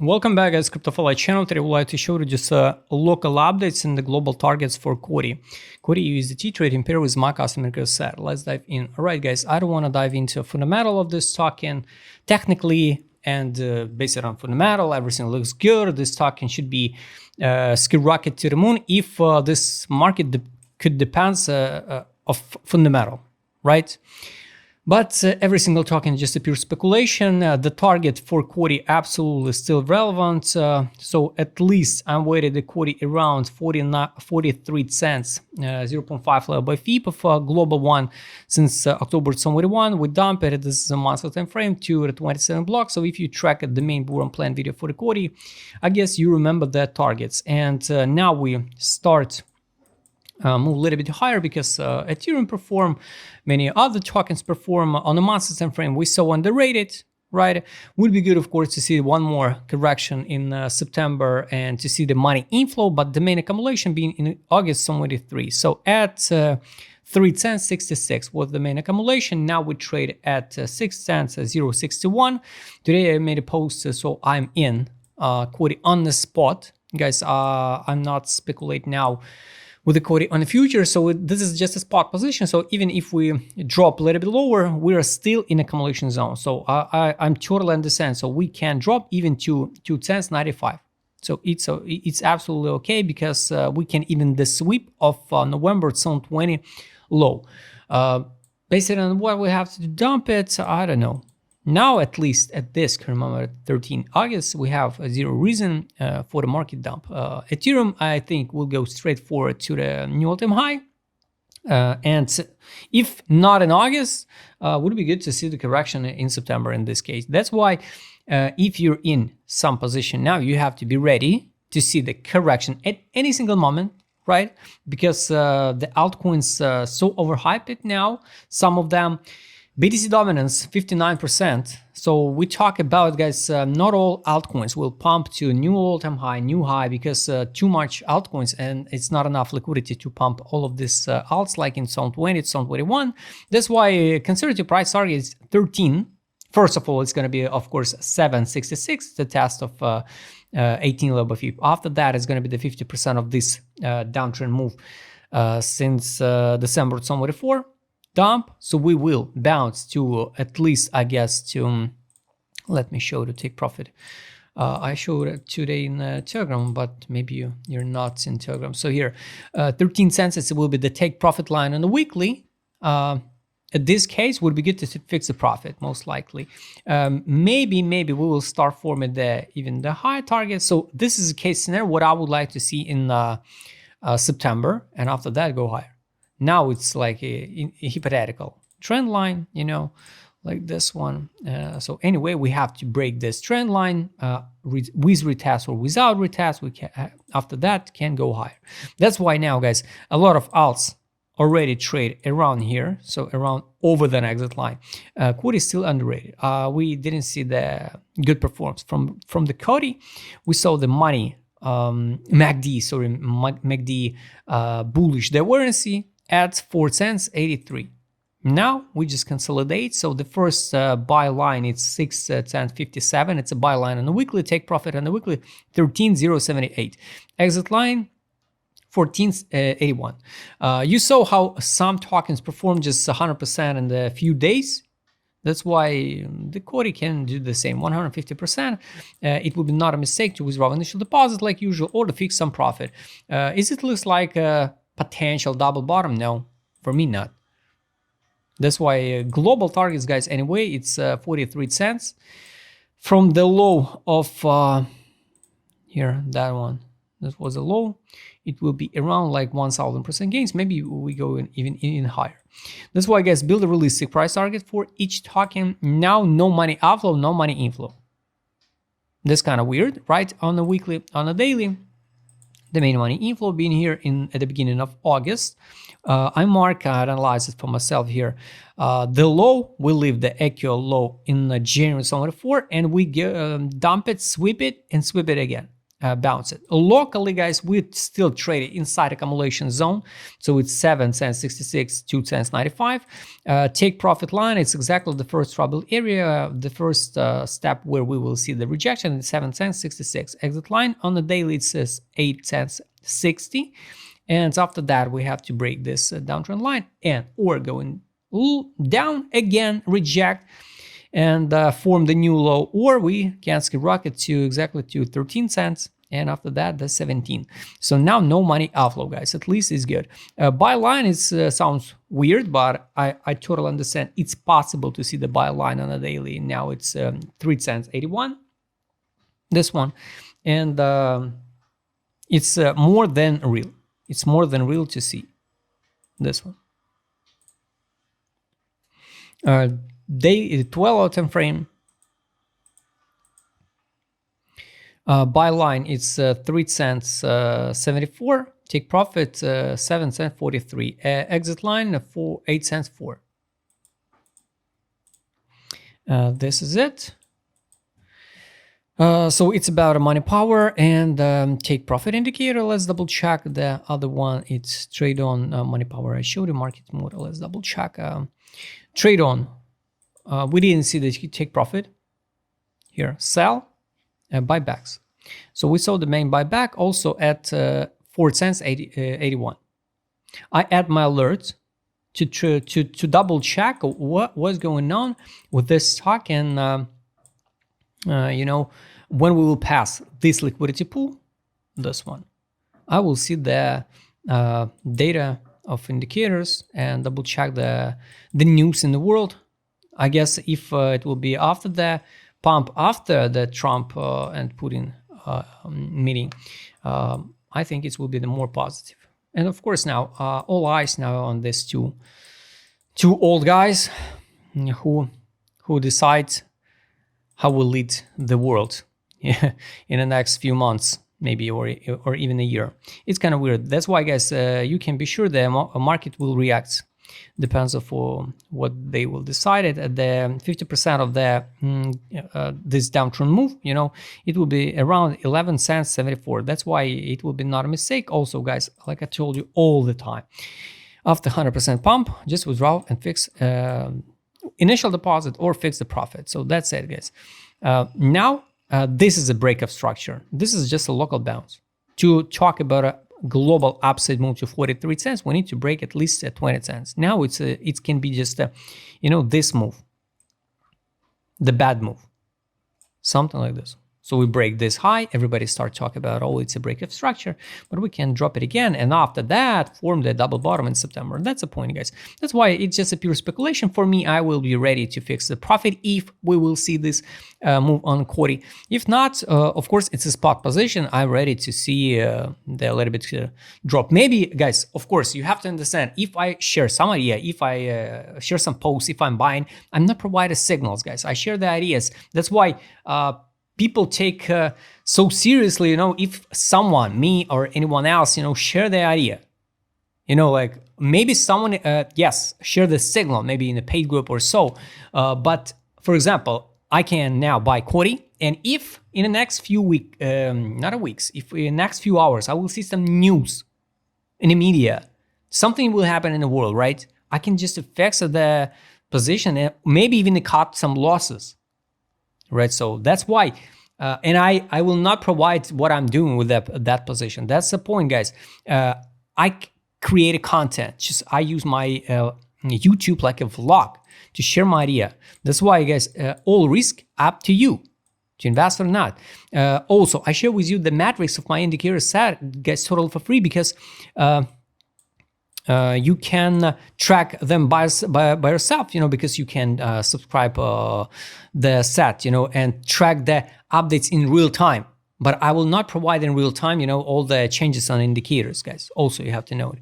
Welcome back, guys. CryptoFollow channel. Today, I would like to show you just local updates in the global targets for Coti. Coti USDT trading pair with my customer set. Let's dive in. All right, guys. I don't want to dive into fundamental of this token technically and based on fundamental. Everything looks good. This token should be skyrocket to the moon if this market could depends of fundamental, right? But every single token is just a pure speculation. The target for Coti absolutely still relevant. So at least I'm waiting the Coti around 43 cents, 0.5 level by FIP of a global one since October 21. We dump it. This is a monthly time frame to the 27 block. So if you track the main bull run plan video for the Coti, I guess you remember the targets. And now we start move a little bit higher because Ethereum perform, many other tokens perform on a monthly time frame. We saw underrated, right? Would be good, of course, to see one more correction in September and to see the money inflow, but the main accumulation being in August 23. So at 3 cents 66 was the main accumulation. Now we trade at 6 cents 0.61. Today I made a post, so I'm in Coti on the spot, guys. I'm not speculating now with the Coti on the future, so this is just a spot position. So even if we drop a little bit lower, we are still in accumulation zone. So I'm totally understand. So we can drop even to 2 cents 95. So it's absolutely okay because we can even the sweep of November 2020 low. Based on what we have to dump it, I don't know. Now, at least at this current moment, 13 August, we have zero reason for the market dump. Ethereum, I think, will go straight forward to the new all-time high. And if not in August, would be good to see the correction in September in this case. That's why if you're in some position now, you have to be ready to see the correction at any single moment, right? Because the altcoins so overhyped now, some of them. BTC dominance 59%. So we talk about, guys, not all altcoins will pump to new all-time high, new high, because too much altcoins and it's not enough liquidity to pump all of this alts like in 2020, 2021. That's why conservative price target is 13. First of all, it's going to be, of course, 766, the test of 18 level FIP. After that, it's going to be the 50% of this downtrend move since December 2024. Dump, so we will bounce to at least, I guess, to let me show to take profit. I showed it today in Telegram, but maybe you're not in Telegram. So here, 13 cents, it will be the take profit line on the weekly. In this case, would be good to fix the profit, most likely. Maybe we will start forming even the high target. So this is a case scenario, what I would like to see in September, and after that, go higher. Now it's like a hypothetical trend line, you know, like this one. So anyway, we have to break this trend line with retest or without retest. We can, after that, can go higher. That's why now, guys, a lot of alts already trade around here, so around over the exit line. Coti is still underrated. We didn't see the good performance from the Coti. We saw the money MACD bullish divergency at 4 cents 83. Now we just consolidate. So the first buy line is 6 cents 57. It's a buy line on the weekly. Take profit on the weekly 13.078. Exit line 14.81. You saw how some tokens perform just 100% in a few days. That's why the Coti can do the same, 150%. It would be not a mistake to withdraw initial deposit like usual or to fix some profit. Is it looks like a potential double bottom? No, for me not. That's why global targets, guys, anyway, it's 43 cents. From the low of here, that one, that was a low. It will be around like 1000% gains. Maybe we go even higher. That's why, guys, build a realistic price target for each token. Now, no money outflow, no money inflow. That's kind of weird, right? On the weekly, on a daily, the main money inflow being here at the beginning of August. I analyze it for myself here. The low, we leave the actual low in January 2024, and we dump it, sweep it, and sweep it again. bounce it. Locally, guys, we still trade it inside accumulation zone. So it's 7 cents 66, 2 cents 95. Take profit line, it's exactly the first trouble area, the first step where we will see the rejection is 7 cents 66. Exit line on the daily, it says 8 cents 60. And after that, we have to break this downtrend line and or going down again, reject, and form the new low, or we can skyrocket to exactly to 13 cents, and after that the 17. So now no money outflow, guys, at least is good. Buy line is sounds weird, but I totally understand. It's possible to see the buy line on a daily. Now it's 3 cents 81, this one, and it's more than real. It's more than real to see this one. Day 12-hour time frame. Buy line, it's 3 cents 74. Take profit 7 cents 43. Exit line 8 cents 4. This is it. So it's about a money power and take profit indicator. Let's double check the other one. It's trade on money power. I showed you market mode. Let's double check. Trade on. We didn't see the take profit here. Sell, buybacks. So we saw the main buyback also at 4 cents 81. I add my alert to double check what was going on with this stock, and you know, when we will pass this liquidity pool, this one, I will see the data of indicators and double check the news in the world. I guess if it will be after the pump, after the Trump and Putin meeting, I think it will be the more positive. And of course now all eyes now on these two old guys who decide how we'll lead the world in the next few months, maybe, or even a year. It's kind of weird. That's why, guys, you can be sure the market will react. Depends on what they will decide. At the 50% of the this downtrend move, you know, it will be around 11 cents 74. That's why it will be not a mistake. Also, guys, like I told you all the time, after 100% pump, just withdraw and fix initial deposit or fix the profit. So that's it, guys. Now this is a breakup structure. This is just a local bounce. To talk about a global upside move to 43 cents, we need to break at least 20 cents. Now it can be just you know, this move, the bad move, something like this. So we break this high, everybody start talking about, oh, it's a breakup structure, but we can drop it again, and after that form the double bottom in September. That's the point, guys. That's why it's just a pure speculation. For me, I will be ready to fix the profit if we will see this move on Coti. If not, of course, it's a spot position. I'm ready to see the little bit drop. Maybe, guys, of course, you have to understand, if I share some idea, if I share some posts, if I'm buying, I'm not providing signals, guys. I share the ideas. That's why people take so seriously, you know, if someone, me or anyone else, you know, share the idea, you know, like maybe someone, yes, share the signal, maybe in a paid group or so. But for example, I can now buy Coti, and if in the next few weeks, not a weeks, if in the next few hours, I will see some news in the media, something will happen in the world, right? I can just fix the position and maybe even cut some losses. Right, so that's why, and I will not provide what I'm doing with that position. That's the point, guys. I create a content. Just I use my YouTube like a vlog to share my idea. That's why, guys, all risk up to you to invest or not. Also, I share with you the metrics of my indicator set, guys, totally for free, because you can track them by yourself, you know, because you can subscribe the set, you know, and track the updates in real time. But I will not provide in real time, you know, all the changes on indicators, guys. Also, you have to know it.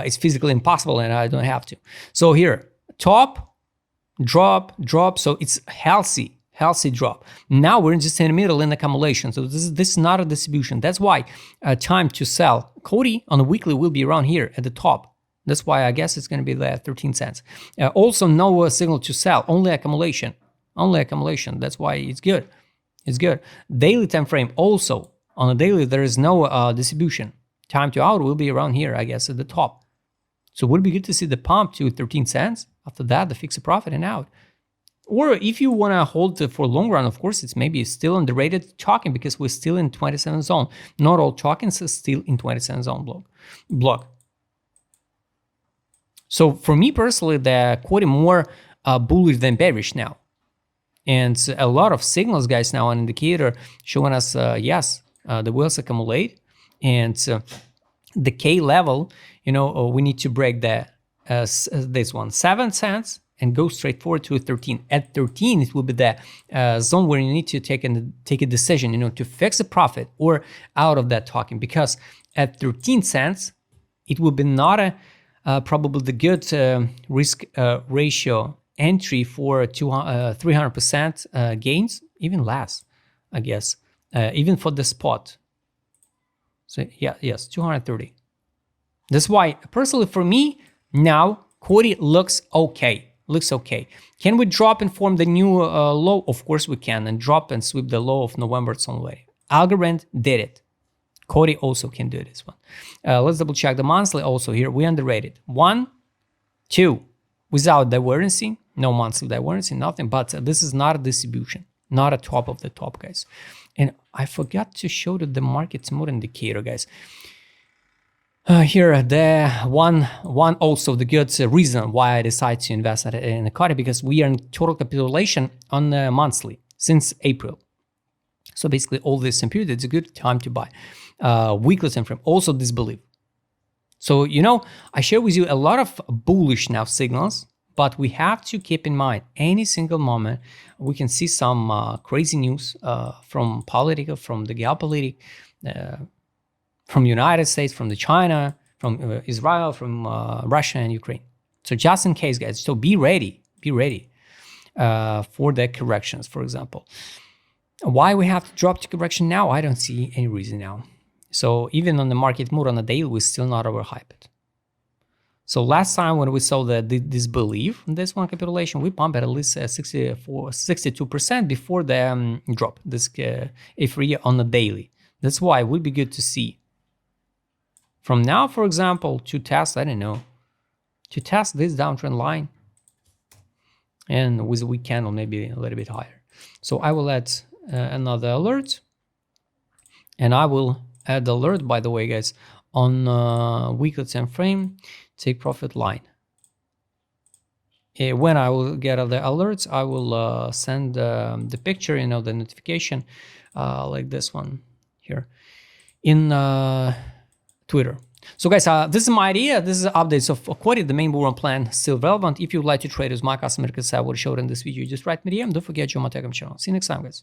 It's physically impossible, and I don't have to. So here, top, drop. So it's healthy drop. Now we're just in the middle in accumulation. So this is not a distribution. That's why time to sell Coti on the weekly will be around here at the top. That's why I guess it's going to be the 13 cents. Also, no signal to sell, only accumulation. That's why it's good. It's good. Daily time frame also On the daily, there is no distribution. Time to out will be around here, I guess, at the top. So would it be good to see the pump to 13 cents? After that, the fix a profit and out. Or if you want to hold it for long run, of course, it's maybe still underrated token because we're still in 27 zone. Not all tokens are still in 27 zone block. So for me personally, the Coti more bullish than bearish now. And a lot of signals, guys, now on indicator showing us, yes, the wheels accumulate. And the K level, we need to break this one, 7 cents, and go straight forward to 13. At 13, it will be the zone where you need to take a decision, to fix a profit or out of that token. Because at 13 cents, it will be not probably the good risk ratio entry for 300% gains, even less, I guess, even for the spot. So yeah, yes, 230. That's why personally for me now Coti looks okay. Can we drop and form the new low? Of course we can, and drop and sweep the low of November some way. Algorand did it. Coti also can do this one. Let's double check the monthly also here. We underrated. 1, 2, without divergence, no monthly divergence, nothing. But this is not a distribution, not a top of the top, guys. And I forgot to show that the market smooth indicator, guys. Here, the one also the good reason why I decided to invest in the Coti, because we are in total capitulation on the monthly since April. So basically all this period, it's a good time to buy. Weekly time frame, also disbelief. So, I share with you a lot of bullish now signals, but we have to keep in mind any single moment we can see some crazy news from political, from the geopolitics, from United States, from the China, from Israel, from Russia and Ukraine. So just in case, guys, so be ready for the corrections, for example. Why we have to drop to correction now? I don't see any reason now. So even on the market mood on the daily, we're still not overhyped. So last time when we saw the disbelief in this one capitulation, we pumped at least 62% before the drop, this F3 on the daily. That's why it would be good to see. From now, for example, to test, I don't know, to test this downtrend line and with a weak candle, maybe a little bit higher. So I will add another alert, and I will add alert, by the way, guys, on weekly time frame, take profit line. When I will get the alerts, I will send the picture, the notification, like this one here in Twitter. So guys, this is my idea. This is updates of Coti, the main bull run plan still relevant. If you'd like to trade with my customer, because I would show it in this video, just write me DM. Don't forget to join my Telegram channel. See you next time, guys.